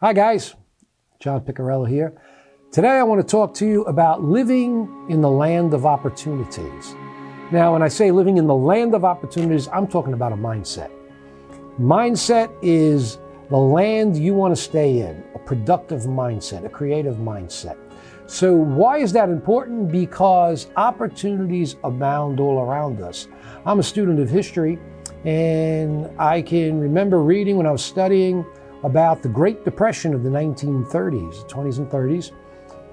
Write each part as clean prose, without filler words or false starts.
Hi guys, John Picarello here. Today I want to talk to you about living in the land of opportunities. Now when I say living in the land of opportunities, I'm talking about a mindset. Mindset is the land you want to stay in, a productive mindset, a creative mindset. So why is that important? Because opportunities abound all around us. I'm a student of history, and I can remember reading when I was studying about the Great Depression of the 1930s, 20s and 30s,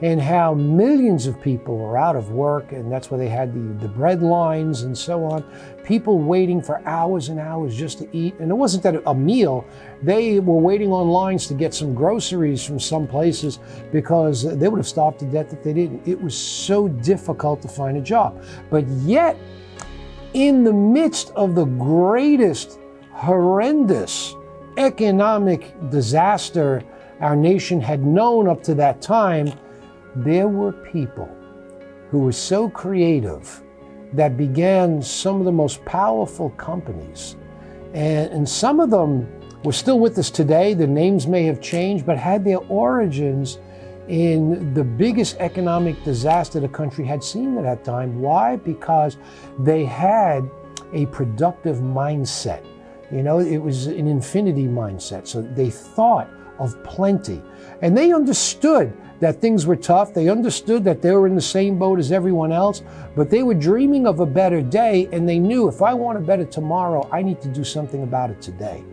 and how millions of people were out of work, and that's why they had the bread lines and so on. People waiting for hours and hours just to eat. And it wasn't that a meal, they were waiting on lines to get some groceries from some places because they would have starved to death if they didn't. It was so difficult to find a job. But yet, in the midst of the greatest, horrendous economic disaster our nation had known up to that time, there were people who were so creative that began some of the most powerful companies. And some of them were still with us today. The names may have changed, but had their origins in the biggest economic disaster the country had seen at that time. Why? Because they had a productive mindset. You know, it was an infinity mindset. So they thought of plenty. And they understood that things were tough. They understood that they were in the same boat as everyone else, but they were dreaming of a better day, and they knew, if I want a better tomorrow, I need to do something about it today.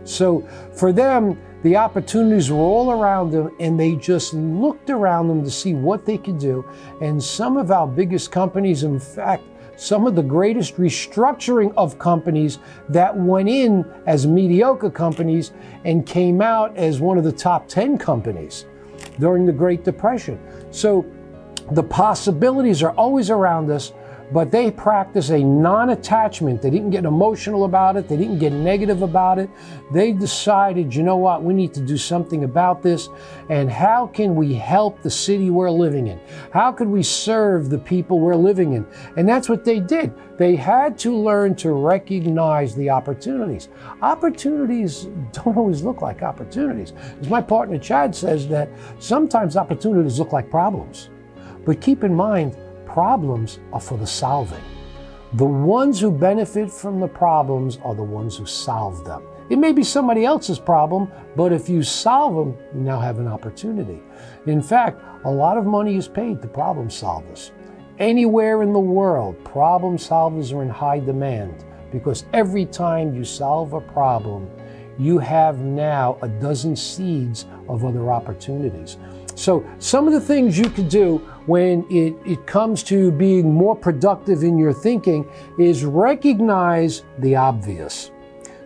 So for them, the opportunities were all around them, and they just looked around them to see what they could do. And some of our biggest companies, in fact, some of the greatest restructuring of companies that went in as mediocre companies and came out as one of the top 10 companies during the Great Depression. So the possibilities are always around us, but they practice a non-attachment. They didn't get emotional about it. They didn't get negative about it. They decided, you know what, we need to do something about this. And how can we help the city we're living in? How could we serve the people we're living in? And that's what they did. They had to learn to recognize the opportunities. Opportunities don't always look like opportunities. As my partner Chad says, that sometimes opportunities look like problems. But keep in mind, problems are for the solving. The ones who benefit from the problems are the ones who solve them. It may be somebody else's problem, but if you solve them, you now have an opportunity. In fact, a lot of money is paid to problem solvers. Anywhere in the world, problem solvers are in high demand, because every time you solve a problem, you have now a dozen seeds of other opportunities. So some of the things you could do when it comes to being more productive in your thinking is recognize the obvious.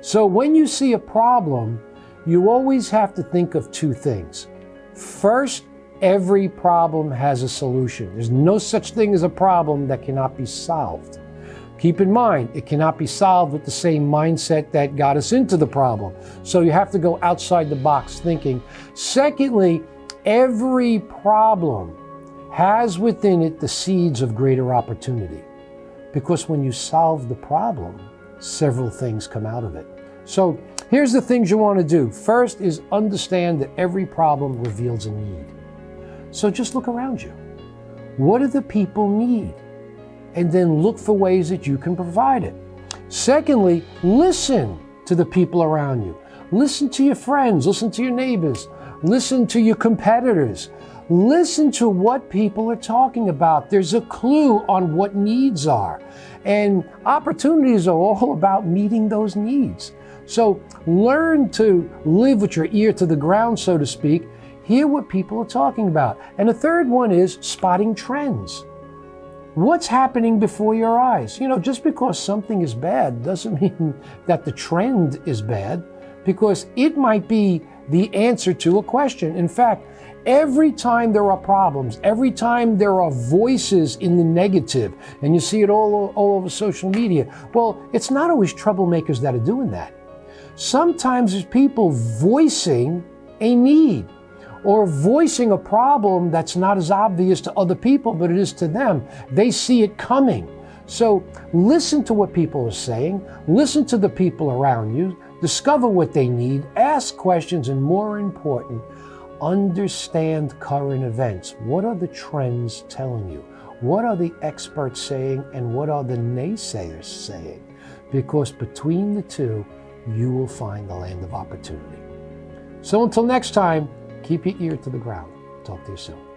So when you see a problem, you always have to think of two things. First, every problem has a solution. There's no such thing as a problem that cannot be solved. Keep in mind, it cannot be solved with the same mindset that got us into the problem. So you have to go outside the box thinking. Secondly, every problem has within it the seeds of greater opportunity. Because when you solve the problem, several things come out of it. So here's the things you want to do. First is understand that every problem reveals a need. So just look around you. What do the people need? And then look for ways that you can provide it. Secondly, listen to the people around you. Listen to your friends, listen to your neighbors, listen to your competitors. Listen to what people are talking about. There's a clue on what needs are. And opportunities are all about meeting those needs. So learn to live with your ear to the ground, so to speak. Hear what people are talking about. And the third one is spotting trends. What's happening before your eyes? You know, just because something is bad doesn't mean that the trend is bad, because it might be the answer to a question. In fact, every time there are problems, every time there are voices in the negative, and you see it all over social media, well, it's not always troublemakers that are doing that. Sometimes it's people voicing a need or voicing a problem that's not as obvious to other people, but it is to them. They see it coming. So listen to what people are saying, listen to the people around you, Discover what they need, ask questions, and more important, understand current events. What are the trends telling you? What are the experts saying, and what are the naysayers saying? Because between the two, you will find the land of opportunity. So until next time, keep your ear to the ground. Talk to you soon.